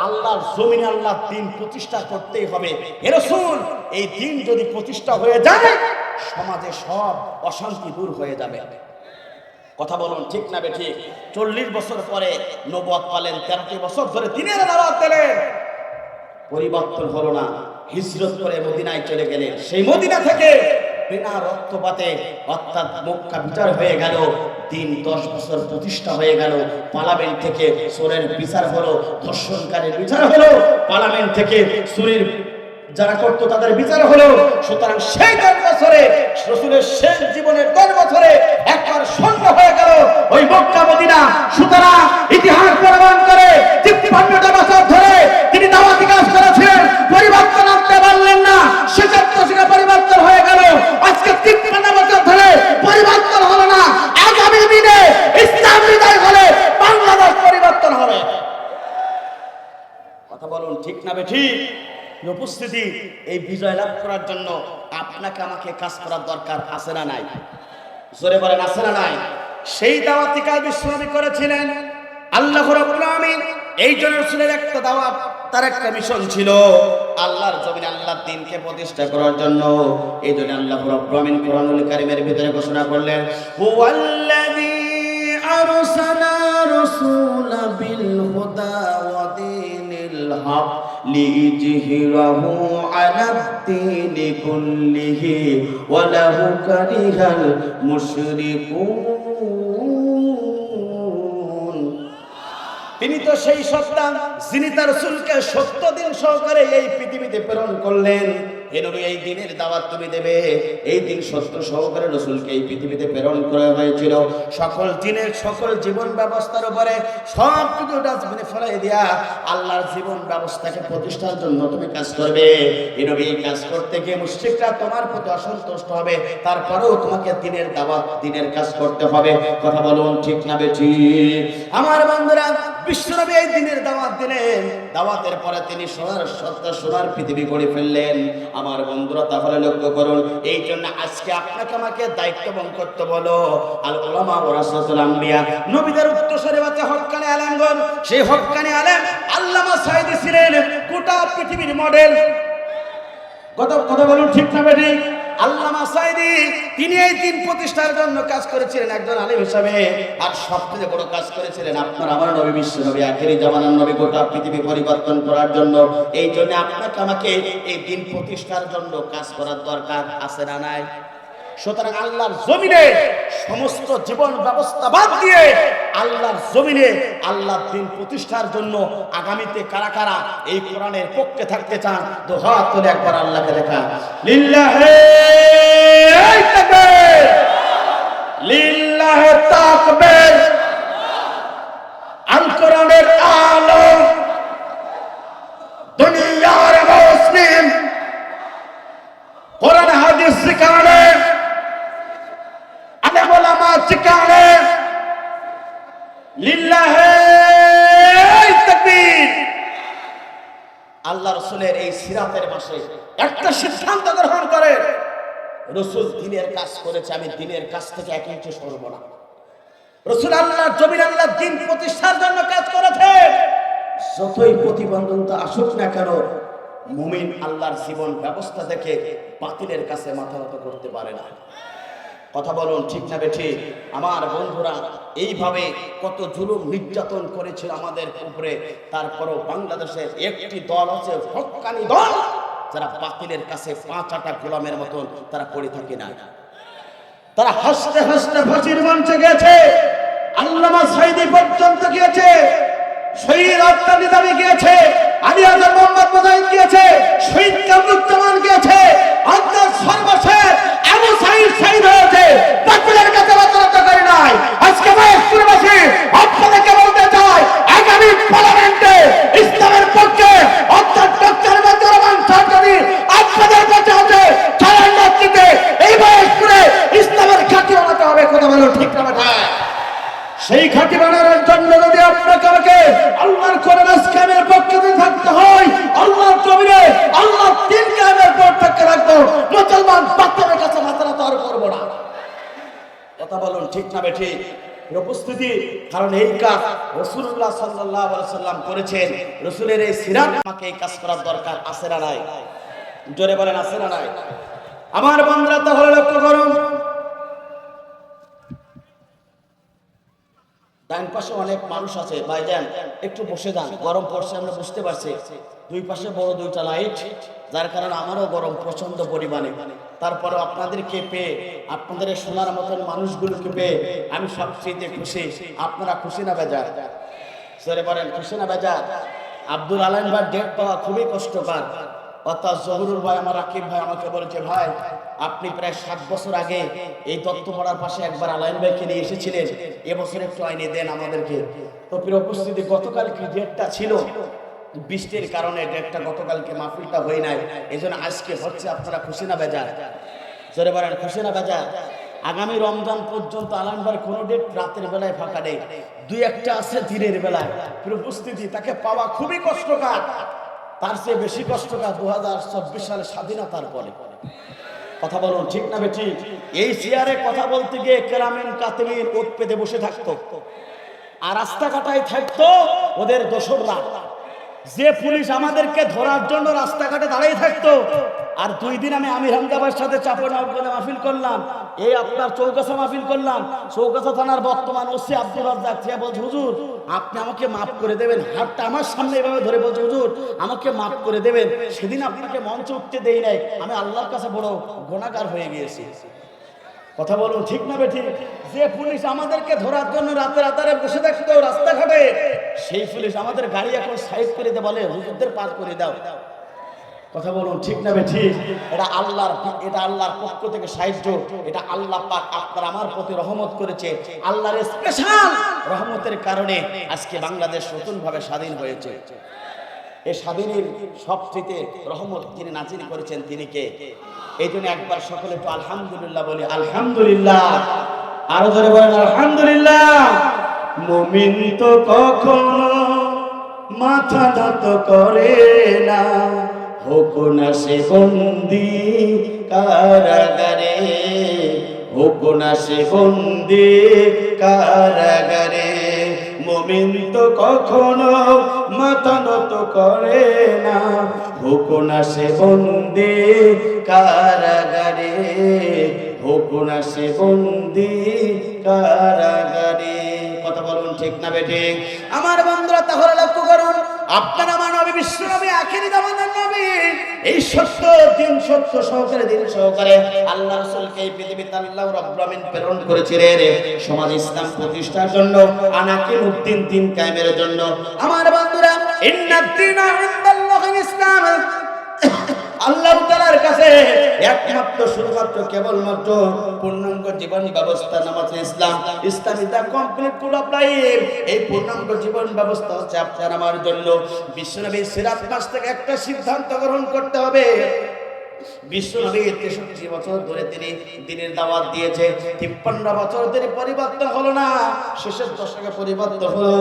আল্লাহর জমিনে আল্লাহর দ্বীন প্রতিষ্ঠা করতেই হবে। হে রাসূল, এই দ্বীন যদি প্রতিষ্ঠা হয়ে যায়, সমাজে সব অশান্তি দূর হয়ে যাবে। কথা বলুন ঠিক না বেঠিক? 40 বছর পরে নবুয়ত পালেন, 13টি বছর ধরে দ্বীনের দাওয়াত দিলেন, পরিবর্তন হলো না। হিজরত করে মদিনায় চলে গেলেন। সেই মদিনা থেকে বিনা রক্তপাতে অর্থাৎ মক্কা বিচার হয়ে গেল। দিন 10 বছর প্রতিষ্ঠা হয়ে গেল। পার্লামেন্ট থেকে চোরের বিচার হলো, ধর্ষণকারীর বিচার হলো, পার্লামেন্ট থেকে চুরির যারা করতো তাদের বিচার হলো। সুতরাং সেই 10 বছরে, রাসূলের শেষ জীবনের 10 বছরে একবার স্বর্ণ হয়ে গেল ওই মক্কা মদিনা। সুতরাং ইতিহাস প্রমাণ করে 53টা বছর ধরে তিনি দাওয়াতি কাজ করেছেন, পরিবর্তন আনতে পারলেন না। শেষের দশকে পরিবর্তন হয়ে গেল। আজকে 53 বছর ধরে পরিবর্তন হলো না। আগামী দিনে ইসলাম বিজয় হলে বাংলাদেশ পরিবর্তন হবে। কথা বলুন ঠিক না বেঠিক? উপস্থিতি, এই বিজয় লাভ করার জন্য আপনাকে আমাকে কাজ করার দরকার আছে না নাই? জোরে বলেন, আছে না নাই? সেই দাওয়াতি কাজ বিশ্বনবী করেছিলেন। আল্লাহ রাব্বুল আলামিন এই জন্য রাসূলের একটা দাওয়াত, তার একটা মিশন ছিল আল্লাহর জমিনে আল্লাহর দ্বীনকে প্রতিষ্ঠা করার জন্য। এই জন্য আল্লাহ রাব্বুল আলামিন কোরআনুল কারীমের ভিতরে ঘোষণা করলেন, হুয়াল্লাযী আরসালা রাসূলা বিল হুদা ওয়া দীনিল হক লিইজহিরাহু আলাদ-দীনি কুল্লিহি ওয়া লাহু কারিহাল মুশরিকুন। তিনি তো সেই সত্তা যিনি তার রাসূলকে 70 দিন সহকারে এই পৃথিবীতে প্রেরণ করলেন। হে নবী, এই দিনের দাওয়াত তুমি দেবে। এই দিন সত্য সহকারে রাসূলকে এই পৃথিবীতে প্রেরণ করা হয়েছিল। সকল দিনের সকল জীবন ব্যবস্থার উপরে সব কিছু ডাস্টবিনে ফেলাই দিয়া আল্লাহর জীবন ব্যবস্থাকে প্রতিষ্ঠার জন্য তুমি কাজ করবে। হে নবী, এই কাজ করতে গিয়ে মুশরিকরা তোমার প্রতি অসন্তুষ্ট হবে, তারপরেও তোমাকে দিনের দাওয়াত, দিনের কাজ করতে হবে। কথা বলুন ঠিক না বেঠিক? আমার বন্ধুরা, বিশ্বনবী এই দিনের দাওয়াত দিলেন। দাওয়াতের পরে তিনি সোনার পৃথিবী গড়ে ফেললেন। আমার বন্ধুরা, তাহলে লক্ষ্য করুন, এই জন্য আজকে আপনাকে আমাকে দায়িত্ব বহন করতে বলো। আল উলামা ওয়ারাসাতুল আম্বিয়া, নবীদের উত্তরসূরি হচ্ছে হক্কানি আলেমগণ। সেই হক্কানি আলেম আল্লামা সাঈদী ছিলেন গোটা পৃথিবীর মডেল। কথা বলুন ঠিক না বেঠিক? আল্লামা সাঈদী তিনি এই দিন প্রতিষ্ঠার জন্য কাজ করেছিলেন একজন আলেম হিসাবে। আর সবচেয়ে বড় কাজ করেছিলেন আপনার আমার নবী, বিশ্ব নবী, আখেরি জামানার নবী, গোটা পৃথিবী পরিবর্তন করার জন্য। এই জন্য আপনাকে আমাকে এই দিন প্রতিষ্ঠার জন্য কাজ করার দরকার আছে না নাই? সুতরাং আল্লাহর জমিনে সমস্ত জীবন ব্যবস্থা বাদ দিয়ে আল্লাহর জমিনে আল্লাহর দ্বীন প্রতিষ্ঠার জন্য আগামীতে কারা কারা এই কোরআনের পক্ষে থাকতে চান, তো হাত তুলে একবার আল্লাহকে দেখা। লিল্লাহি তাকবীর, লিল্লাহি তাকবীর। আল কোরআনের আলো দুনিয়ার কোরআন হাদিস শিখালে, আলেম ওলামা শিখালে, লিল্লাহি তাকবীর। আল্লাহ রাসূলের এই সিরাতের মাসে একটা সিদ্ধান্ত গ্রহণ করে, রাসূল দ্বীনের কাজ করেছে, আমি দ্বীনের কাজ থেকে এক ইঞ্চি সরব না। রাসূল আল্লাহর জমিন আল্লাহর দ্বীন প্রতিষ্ঠার জন্য কাজ করেছে। যতই প্রতিবন্ধকতা আসুক না কেন, মুমিন আল্লাহর জীবন ব্যবস্থা দেখে বাতিলের কাছে মাথা নত করতে পারে না। কথা বলুন ঠিক না বেঠিক? আমার বন্ধুরা, এইভাবে কত জুলুম নির্যাতন করেছিল আমাদের উপরে, তারপরও বাংলাদেশের একটি দল আছে, হক্কানি দল, যারা বাতিলের কাছে পাঁচ আটা গোলামের মতন তারা পড়ে থাকে না। তারা হাসতে হাসতে ফাঁসির মঞ্চে গেছে, আল্লামা সাঈদী পর্যন্ত গিয়েছে, শহীদ আত্মা নিজামী গিয়েছে, আলী আজম মোহাম্মদ মুজাহিদ গিয়েছে, শহীদ কামরুজ্জামান গিয়েছে, আত্মার সর্বশেষ আবু সাঈদ শহীদ হয়েছে। বাতিলের কাছে মাথা করে নাই। আজকে মহেশপুরবাসী আপনাদেরকে বলতে চাই, আগামী পার্লামেন্টে ইসলামের পক্ষে অর্থাৎ ডক্টর মঞ্জুর রহমান সাহেব যদি আপনাদের কাছে আছে, ছায়ার নেতৃত্বে এই মহেশপুরে ইসলামের ঘাঁটি বানাতে হবে। কথা বলো ঠিক না বেঠিক? সেই ঘাঁটি বানানোর জন্য যদি আপনাকে আমাকে আল্লাহর কোরআন ইসলামের পক্ষে থাকতে হয়, আল্লাহর জমিনে আল্লাহর দ্বীন কায়েমের পর থেকে রাখবো, মুসলমান বাতিলের কাছে মাথা নত আর করবো না। কথা বলুন ঠিক না বেঠিক? উপস্থিতি, কারণ এই কাজ রাসূলুল্লাহ সাল্লাল্লাহু আলাইহি সাল্লাম করেছেন। রাসূলের এই সিরাত, আমাকে এই কাজ করার দরকার আছে না নাই? জোরে বলেন আছে না নাই? আমার বন্ধুরা, তাহলে লক্ষ্য করুন, ডান পাশে অনেক মানুষ আছে, ভাইজান একটু বসে যান, গরম পড়ছে আমরা বুঝতে পারছি। দুই পাশে বড় দুইটা লাইট, যার কারণে আমারও গরম প্রচন্ড পরিমাণে। তারপরে আপনাদেরকে পেয়ে, আপনাদের শোনার মতন মানুষগুলোকে পেয়ে আমি সবচেয়ে খুশি। আপনারা খুশি না বেজার? সরে বলেন খুশি না বেজার? আব্দুল আলাইম ভাই ডেট পাওয়া খুবই কষ্টকর। অর্থাৎ জহুরুল ভাই, আমার রাকিব ভাই আমাকে বলেছে, ভাই আপনি প্রায় 7 বছর আগে এই তত্ত্বপাড়ার পাশে একবার আলাইন ভাইকে নিয়ে এসেছিলেন, এবছর একটু আইনে দেন আমাদেরকে। তো প্রিয় উপস্থিতি, গতকালকে ডেটটা ছিল, বৃষ্টির কারণে ডেটটা গতকালকে মাহফিলটা হয়ে নাই, এই জন্য আজকে হচ্ছে। আপনারা খুশি না বেজার? জোরে বলেন খুশি না বেজার? আগামী রমজান পর্যন্ত আলাইন ভাইয়ের কোনো ডেট রাতের বেলায় ফাঁকা নেই, দুই একটা আছে দিনের বেলায়। প্রিয় উপস্থিতি, তাকে পাওয়া খুবই কষ্টকর। তার চেয়ে বেশি কষ্টকর 2024 সালে স্বাধীনতার পরে। কথা বলুন ঠিক না বেঠিক? এই চেয়ারে কথা বলতে গিয়ে কেরামিন কাতিমিন ওত পেতে বসে থাকতো, আর রাস্তাঘাটায় থাকতো ওদের দোসররা। যে পুলিশ আমাদেরকে ধরার জন্য রাস্তাঘাটে দাঁড়িয়ে থাকতো। আর 2 দিন আমি আমির হামদাবার সাথে চাপনগরে মাহফিল করলাম, এই আপনার চৌগাছা মাহফিল করলাম। চৌগাছা থানার বর্তমান ওসি আব্দুল রাজ্জাক বলছে, হুজুর আপনি আমাকে মাফ করে দেবেন। হাতটা আমার সামনে এভাবে ধরে বলছে, হুজুর আমাকে মাফ করে দেবেন, সেদিন আপনাকে মঞ্চে উঠতে দেই নাই, আমি আল্লাহর কাছে বড় গুনাহগার হয়ে গিয়েছি। কথা বলুন ঠিক না বেঠিক? যে পুলিশ আমাদেরকে ধরার জন্য রাতে রাতারে বসে থাকতো রাস্তাঘাটে, সেই পুলিশ আমাদের গাড়ি এখন সাইড করে দিয়ে বলে, হুজুরদের পার করে দাও। কথা বলুন ঠিক না বেঠিক? এটা আল্লাহর পক্ষ থেকে সাহায্য, এটা আল্লাহ পাক আপনার আমার প্রতি রহমত করেছে। আল্লাহর স্পেশাল রহমতের কারণে আজকে বাংলাদেশ নতুন ভাবে স্বাধীন হয়েছে। এই স্বাধীনের সবচেয়ে রহমত যিনি নাজিল করেছেন তিনি কে? এই জন্য একবার সকলে একটু আলহামদুলিল্লাহ বলি। আলহামদুলিল্লাহ, আরো ধরে বলেন আলহামদুলিল্লাহ। মুমিন তো কখনো মাথা নত করে না, হোক না সে বন্দি কারাগারে, হোক না সে বন্দি কারাগারে। মুমিন তো কখনো মাথা নত করে না, হোক না সে বন্দি কারাগারে, হোক না সে বন্দি কারাগারে। কথা বলুন ঠিক না বেঠিক? আমার বন্ধুরা, তাহলে লক্ষ্য করুন, আপনার আমার নবী, বিশ্ব নবী, আখিরি জামানার নবী, এই সত্য দিন, সত্য সহকারে দিন সহকারে আল্লাহ রাসূলকে এই পৃথিবীতে আল্লাহ রাব্বুল আমিন প্রেরণ করেছিলেন সমাজ ইসলাম প্রতিষ্ঠার জন্য, আনাকিমুদ্দিন দিন কায়েমের জন্য। আমার বন্ধুরা, ইন্নাদ দীনা ইনদাল্লাহিল ইসলাম, আল্লাহ তাআলার কাছে একমাত্র শুধুমাত্র কেবলমাত্র পূর্ণাঙ্গ জীবন ব্যবস্থা নামাজ ইসলাম, Islam is the complete code of life. এই পূর্ণাঙ্গ জীবন ব্যবস্থা হচ্ছে আপনার আমার জন্য। বিশ্বনবী সিরাত মাস থেকে একটা সিদ্ধান্ত গ্রহণ করতে হবে, বিশ্বনবী 63 বছর ধরে তিনি দ্বীনের দাওয়াত দিয়েছে, 53 বছর ধরে পরিবর্তন হলো না, শেষের দশকে পরিবর্তন হলো,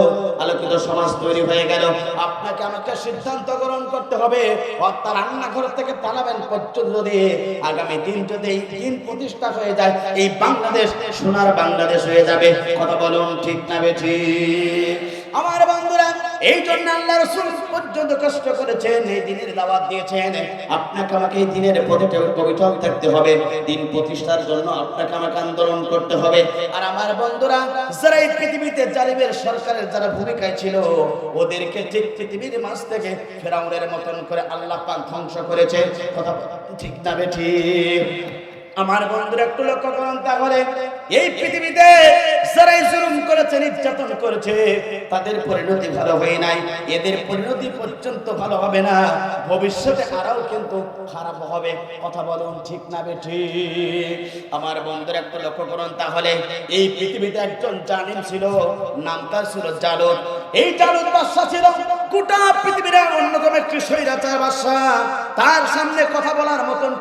আলোকিত সমাজ তৈরি হয়ে গেল। আপনাকে আমাকে সিদ্ধান্ত গ্রহণ করতে হবে, অর্থাৎ রান্নাঘর থেকে পালাবেন পর্যন্ত দিয়ে আগামী দিন যদি এই দিন প্রতিষ্ঠা হয়ে যায়, এই বাংলাদেশ সোনার বাংলাদেশ হয়ে যাবে। কথা বলুন ঠিক না বেঠিক? আমার বন্ধুরা, এই জন্য আল্লাহ রাসূল পর্যন্ত কষ্ট করেছেন, এই দিনের দাওয়াত দিয়েছেন। আপনাকে আমাকে এই দিনের পথে অবিচল থাকতে হবে, দিন প্রতিষ্ঠার জন্য আপনাকে আমাকে আন্দোলন করতে হবে। আর আমার বন্ধুরা, যারা এই পৃথিবীতে জালিমের সরকারের যারা ভূমিকায় ছিল, ওদেরকে ঠিক পৃথিবীর মাঝ থেকে ফেরাউনের মতন করে আল্লাহ পাক ধ্বংস করেছে। কথা ঠিক না বেঠিক? আমার বন্ধুরা একটু লক্ষ্য করুন, তাহলে এই পৃথিবীতে যারা জুলুম করেছে, নির্যাতন করেছে, তাদের পরিণতি ভালো হয় নাই, এদের পরিণতি পর্যন্ত ভালো হবে না, ভবিষ্যতে আরও কিন্তু খারাপ হবে। কথা বলুন ঠিক না বেঠিক? আমার বন্ধুরা একটু লক্ষ্য করুন, তাহলে এই পৃথিবীতে একজন জালিম ছিল, নাম তার ছিল জালুত। এই জালুত বাদশা ছিল গোটা পৃথিবীর অন্যতম একটি স্বৈরাচার বাদশা। তার সামনে কথা বলার মতন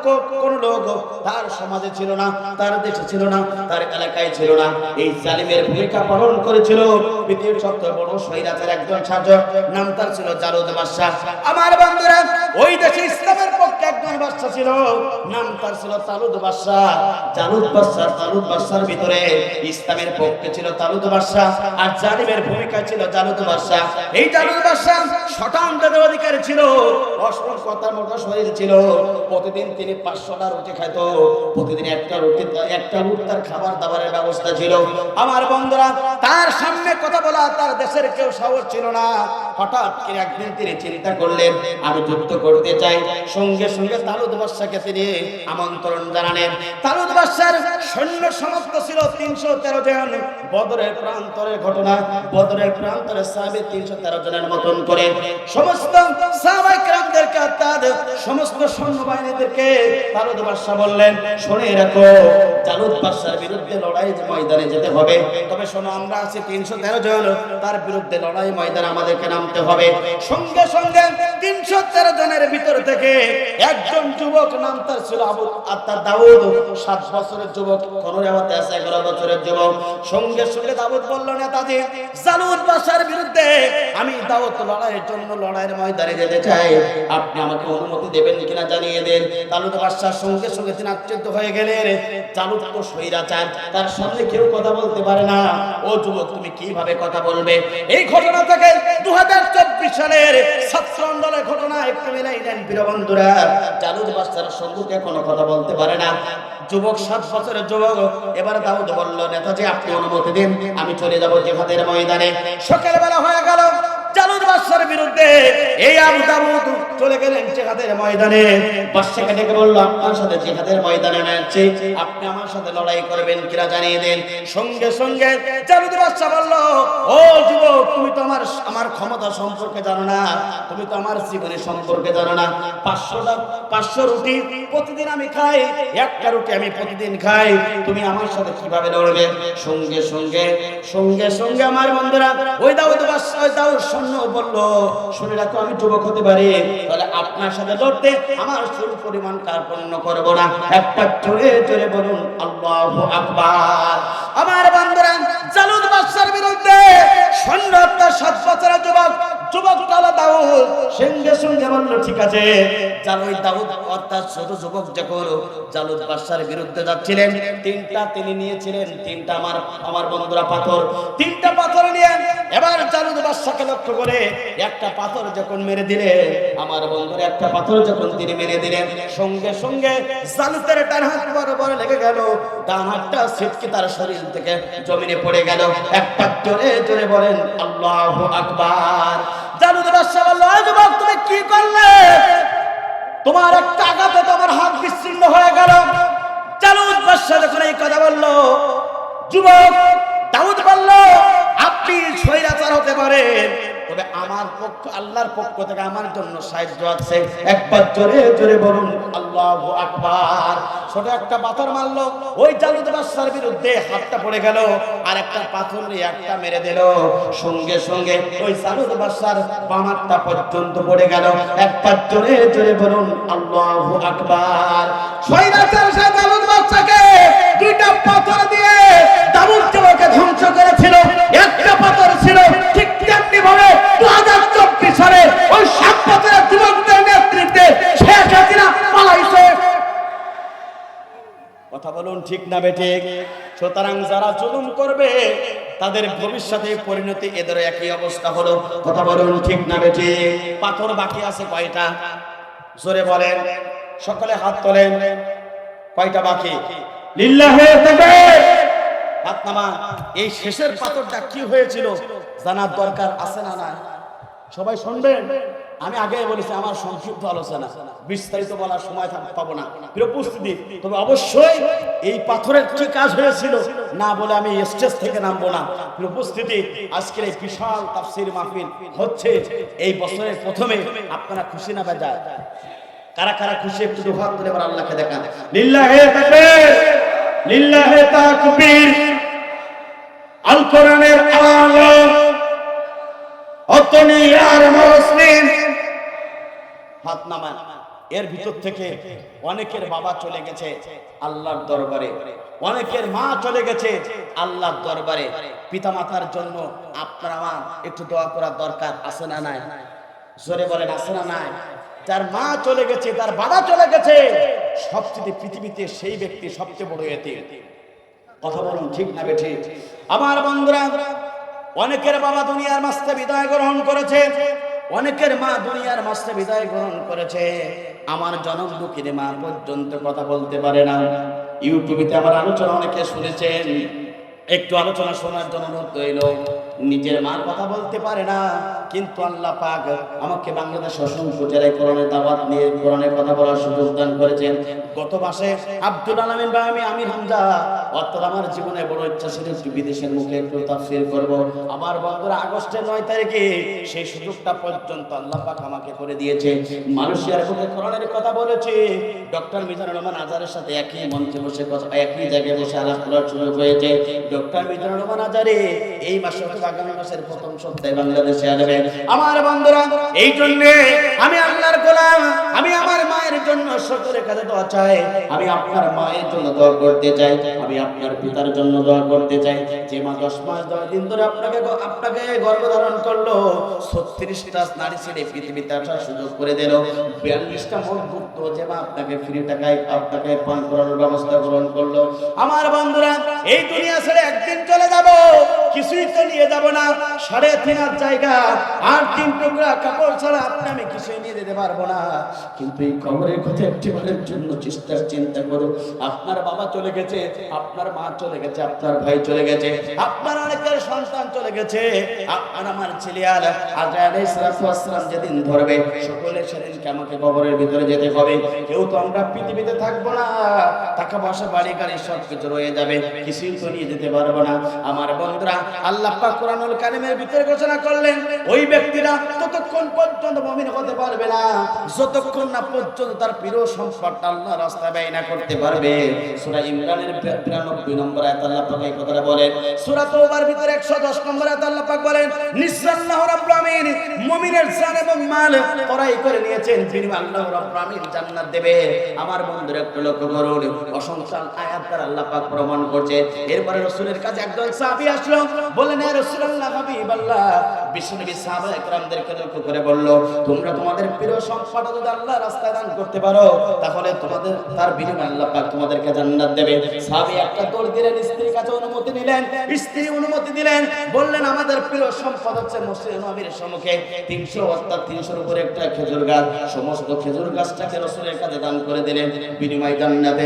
কোন লোক তার সমাজে ছিল না, তার দেশে ছিল না, তার এলাকায় ছিল না। এই জালিমের ভূমিকা পালন করেছিল পৃথিবীর সবচেয়ে বড় স্বৈরাচার একজন শাসক, নাম তার ছিল জালুত বাদশা। আমার বন্ধুরা, ওই দেশে ইসলামের পক্ষে একজন বাদশা ছিল, নাম তার ছিল তালুত বাদশা। জালুত বাদশা তালুত বাদশার ভিতরে ইসলামের পক্ষে ছিল তালুত বাদশা, আর জালিমের ভূমিকা ছিল জালুত বাদশা। এই জালুত বাদশা শতাংশের অধিকারী ছিল, অসংখ্যতার মতো শরীর ছিল। প্রতিদিন তিনি 500টা রুটি খেত, প্রতিদিন একটা উট তার খাবার দাবারের ব্যবস্থা ছিল। আমার বন্ধুরা, তার সামনে কথা বলা তার দেশের কেউ সাহস ছিল না। হঠাৎ করে একদিন তিনি চিন্তা করলেন, আমি যুদ্ধ করতে চাই। সঙ্গে সঙ্গে তালুত বাদশাকে তিনি আমন্ত্রণ জানালেন। তালুত বাদশার সৈন্য সমস্ত ছিল 313 জন। বদরের প্রান্তরের ঘটনা, বদরের প্রান্তরে সাহাবী 313 জনের মতন করে সমস্ত সাহাবায়ে কেরামদেরকে, অর্থাৎ সমস্ত সৈন্যবাহিনীদেরকে তালুত বাদশা বললেন, শুনে রাখো, জালুত বাদশার বিরুদ্ধে লড়াই ময়দানে যেতে হবে। তবে শোনো, আমরা আছি 313 জন, তার বিরুদ্ধে লড়াই ময়দানে আমাদেরকে নামতে হবে। সঙ্গে সঙ্গে 313 জনের ভিতর থেকে একজন যুবক, নাম তার ছিল দাউদ, 7 বছরের যুবক, কোন রেওয়াতে আছে 11 বছরের যুবক। সঙ্গে সঙ্গে দাউদ বলল, নেতাজি, জালুত বাদশার বিরুদ্ধে আমি দাউদ লড়াইয়ের জন্য লড়াইয়ের ময়দানে যেতে চাই, আপনি আমাকে অনুমতি দেবেন কিনা জানিয়ে দেন। তালুত বাদশার সঙ্গে সঙ্গে তিনি আশ্চর্য হয়ে গেলেন। জালুত তো স্বৈরাচার, তার সামনে কেউ কথা বলতে পারে না। ও যুবক, তুমি কিভাবে কথা বলবে? এই ঘটনা থেকে 2024 সালের ছাত্র আন্দোলনের ঘটনা একটু মিলাই নেন প্রিয় বন্ধুরা। জালুত বাদশার সম্মুখে কোনো কথা বলতে পারে না যুবক, 7 বছরের যুবক। এবার দাউদ বলল, নেতাজি আপনি অনুমতি দিন, আমি চলে যাব জিহাদের ময়দানে। সকালবেলা হয়ে গেল, জালুত বাদশার বিরুদ্ধে এই আবু দাউদ চলে গেলেন জিহাদের ময়দানে। বাদশাকে ডেকে বলল, আপনার সাথে জিহাদের ময়দানে নাচছি, আপনি আমার সাথে লড়াই করবেন কিনা জানিয়ে দেন। সঙ্গে সঙ্গে জালুত বাদশা বলল, ও যুবক, তুমি তো আমার ক্ষমতা সম্পর্কে জানো না, তুমি তো আমার জীবনী সম্পর্কে জানো না। 500 রুটি প্রতিদিন আমি খাই, একটা রুটি আমি প্রতিদিন খাই, তুমি আমার সাথে কিভাবে লড়বে? সঙ্গে সঙ্গে সঙ্গে সঙ্গে আমার বন্ধুরা, ওই দাউদ বাদশা, ওই দাউদ সৈন্য বলল, শুনে রাখো, আমি যুবক হতে পারি, তাহলে আপনার সাথে লড়তে আমার চুল পরিমাণ কার্পণ্য করব না। একটা জোরে জোরে বলুন আল্লাহু আকবার। আমার বন্ধুরা, জালুত বাদশার বিরুদ্ধে সৈন্য 7 বছরের যুবক কালা দাউদ সঙ্গে সঙ্গে বলল, ঠিক আছে। দাউদ অর্থাৎ ছোট যুবক যখন জালুত বাদশার বিরুদ্ধে যাচ্ছিলেন, 3টা তিনি নিয়েছিলেন, 3টা আমার বন্ধুরা পাথর, 3টা পাথর নিয়ে এবার জালুত বাদশাকে লক্ষ্য করে একটা পাথর যখন মেরে দিলেন, আমার বন্ধুরা একটা পাথর যখন তিনি মেরে দিলেন, সঙ্গে সঙ্গে জালুতের ডান হাত বরাবর লেগে গেল, ডান হাতটা ছিটকে তার শরীর থেকে জমিনে পড়ে গেল। একটা জোরে জোরে বলেন আল্লাহু আকবার। জালুত বাদশা বলল, যুবক তুমি কি করলে? তোমার একটা আঘাতে তোমার হাত বিচ্ছিন্ন হয়ে গেল। জালুত বাদশা যখন এই কথা বলল, যুবক দাউদ বলল, আপনি স্বৈরাচার হতে পারেন, তবে আমার পক্ষ, আল্লাহর পক্ষ থেকে আমার জন্য সাহায্য আছে। একবার জোরে জোরে বলুন আল্লাহু আকবার। ছোট একটা পাথর মারলো, ওই জালুদ বাদশার বিরুদ্ধে হাতটা পড়ে গেল, আর একটা পাথর নিয়ে একটা মেরে দিল, সঙ্গে সঙ্গে ওই জালুদ বাদশার বাম হাতটা পর্যন্ত পড়ে গেল। একবার জোরে জোরে বলুন আল্লাহু আকবার। শয়তান সেই জালুদ বাদশাকে দুইটা পাথর দিয়ে দামুজ্জামাকে ধ্বংস করেছিল। একটা পাথর ছিল ঠিক তেমনি ভাবে 2024 সালে ওই 7 পাথরের যুবকদের নেতৃত্বে শেখ হাসিনা পালাইছে। কথা বলুন ঠিক না বেঠিক? সুতরাং যারা জুলুম করবে তাদের ভবিষ্যতে পরিণতি এদের একই অবস্থা হলো। কথা বলুন ঠিক না বেঠিক? পাথর বাকি আছে কয়টা? জোরে বলেন, সকলে হাত তোলেন। কয়টা বাকি? লিল্লাহি তাকবীর। হাত নামান। এই শেষের পাথরটা কি হয়েছিল জানার দরকার আছে না না? সবাই শুনবেন। আমি আগে বলেছি আমার সংক্ষিপ্ত আলোচনা, বিস্তারিত বলার সময় পাবো না। প্রিয় উপস্থিতি, তবে অবশ্যই এই পাথরের কি কাজ হয়েছিল না বলে আমি স্টেজ থেকে নামবো না। প্রিয় উপস্থিতি, আজকের এই বিশাল তাফসীর মাহফিল হচ্ছে এই বছরের প্রথমে। আপনারা খুশি না বেজার? কারা কারা খুশি একটু দুই হাত তুলে আল্লাহকে দেখান। লিল্লাহি তাকবীর, লিল্লাহি তাকবীর। আল কোরআনের আলো অতনিয়ার মুসলিম। হাত নামান। এর ভিতর থেকে অনেকের বাবা চলে গেছে আল্লাহর দরবারে, অনেকের মা চলে গেছে আল্লাহর দরবারে। পিতামাতার জন্য আপনার আমার একটু দোয়া করার দরকার আছে না নাই? জোরে বলেন আছে না নাই? যার মা চলে গেছে, তার বাবা চলে গেছে, সবচেয়ে পৃথিবীতে সেই ব্যক্তি সবচেয়ে বড় এতিম। কথা বলুন ঠিক না বেঠিক? আমার বন্ধুরা, অনেকের বাবা দুনিয়ার মাঝে বিদায় গ্রহণ করেছে, অনেকের মা দুনিয়ার মাঝে বিদায় গ্রহণ করেছে। আমার জনম দুঃখিনী মা পর্যন্ত কথা বলতে পারে না। ইউটিউবে আমার আলোচনা অনেকে শুনেছেন, একটু আলোচনা শোনার জন্য অনুরোধ রইল। নিজের মার কথা বলতে পারে না, কিন্তু আল্লাহ পাক আমাকে বাংলাদেশ অসংখ্য জেলায় কোরআনের দাওয়াত নিয়ে কোরআনের কথা বলার সুযোগ দান করেছেন। গত মাসে আব্দুল আলামিন ভাই, আমি আমির হামজা, অর্থাৎ আমার জীবনে বড় ইচ্ছা ছিল একটু বিদেশের মুখে একটু তাফসীর করব। আমার বন্ধুরা, আগস্টের 9 তারিখে সেই সুযোগটা পর্যন্ত আল্লাহ পাক আমাকে করে দিয়েছে। মালয়েশিয়ার বুকে কোরআনের কথা বলেছে। ডক্টর মিজানুর রহমান আজারের সাথে একই মঞ্চে বসে কথা, একই জায়গায় বসে আলাপ করার সুযোগ হয়েছে। ডক্টর মিজানুর রহমান আজারে এই মাসে অথবা আগামী মাসের প্রথম সপ্তাহে বাংলাদেশে আসবে। আমার বন্ধুরা, এই জন্য আমি আল্লাহর গোলাম, আমি আমার মায়ের জন্য সকলের কাছে দোয়া চাই। আমি আপনার মায়ের জন্য দোয়া করতে চাই, আমি আপনার পিতার জন্য দোয়া করতে চাই। যে মা 10 মাস 10 দিন ধরে আপনাকে গর্ভধারণ করলো, 36টা নারী ছেড়ে পৃথিবীতে আসার সুযোগ করে দিল, 42টা মুক্ত, যে মা আপনাকে ফ্রি টাকায় আপনাকে পান করানোর ব্যবস্থা গ্রহণ করলো। আমার বন্ধুরা, এই দুনিয়া ছেড়ে একদিন চলে যাব, কিছুই তো নিয়ে যাব না। 3.5 জায়গা আর 3 টুকরা কাপড় ছাড়া আপনি আমি কিছুই নিয়ে যেতে পারবো না। কিন্তু এই খবরের কথা একটিবারের জন্য চিন্তা করো। আপনার বাবা চলে গেছে, আপনার মা চলে গেছে, আপনার ভাই চলে গেছে, আপনার অনেকের সন্তান চলে গেছে। আপনার আমার ছেলে আজরাইল আলাইহিস সালাম যেদিন ধরবে, সকলে সেদিন আমাকে কবরের ভিতরে যেতে হবে। কেউ তো আমরা পৃথিবীতে থাকবো না, টাকা পয়সা বাড়ি গাড়ি সব কিছু রয়ে যাবে, কিছুই তো নিয়ে যেতে পারবো না। আমার বন্ধুরা, আল্লাহ পাক কোরআনুল কারীমের ভিতরে ঘোষণা করলেন, ওই ব্যক্তিরা ততক্ষণ পর্যন্ত মুমিন হতে পারবে না যতক্ষণ না পর্যন্ত তার প্রিয় সম্পদটা আল্লাহর রাস্তায় ব্যয় না করতে পারবে। সূরা ইমরানের 92 নম্বর আয়াত আল্লাহ পাক এই কথাটা বলেন। সূরা তওবার ভিতরে 110 নম্বর আয়াত আল্লাহ পাক বলেন, নিশ্চয়ই রাব্বুল আমিন মুমিনের জান এবং মাল ক্রয় করে নিয়েছেন, বিনিময়ে আল্লাহ রাব্বুল আমিন জান্নাত দেবে। আমার বন্ধুরা, একটু লক্ষ্য করুন, অসংখ্য আয়াত দ্বারা আল্লাহ পাক প্রমাণ করছে। এরপরে রাসূলের কাছে একজন সাহাবী আসলো, বললেন, ইয়া রাসূলুল্লাহ, হাবিবাল্লাহ। বিশ্বনবী সাহাবা একরামদেরকে লক্ষ্য করে বলল, তোমরা তোমাদের প্রিয় সম্পদ যদি আল্লাহর রাস্তায় দান করতে পারো, তাহলে তোমাদের তার বিনিময়ে আল্লাহ পাক তোমাদেরকে জান্নাত দেবে। সাহাবী একটা দৌড় দিলেন, স্ত্রীর কাছে অনুমতি নিলেন, স্ত্রী অনুমতি দিলেন, বললেন, আমাদের প্রিয় সম্পদ হচ্ছে মসজিদ নববীর সম্মুখে 300 অর্থাৎ 300-র উপরে একটা খেজুর গাছ, সমস্ত খেজুর গাছটাকে রাসূলের কাছে দান করে দিলেন, বিনিময়ে জান্নাতে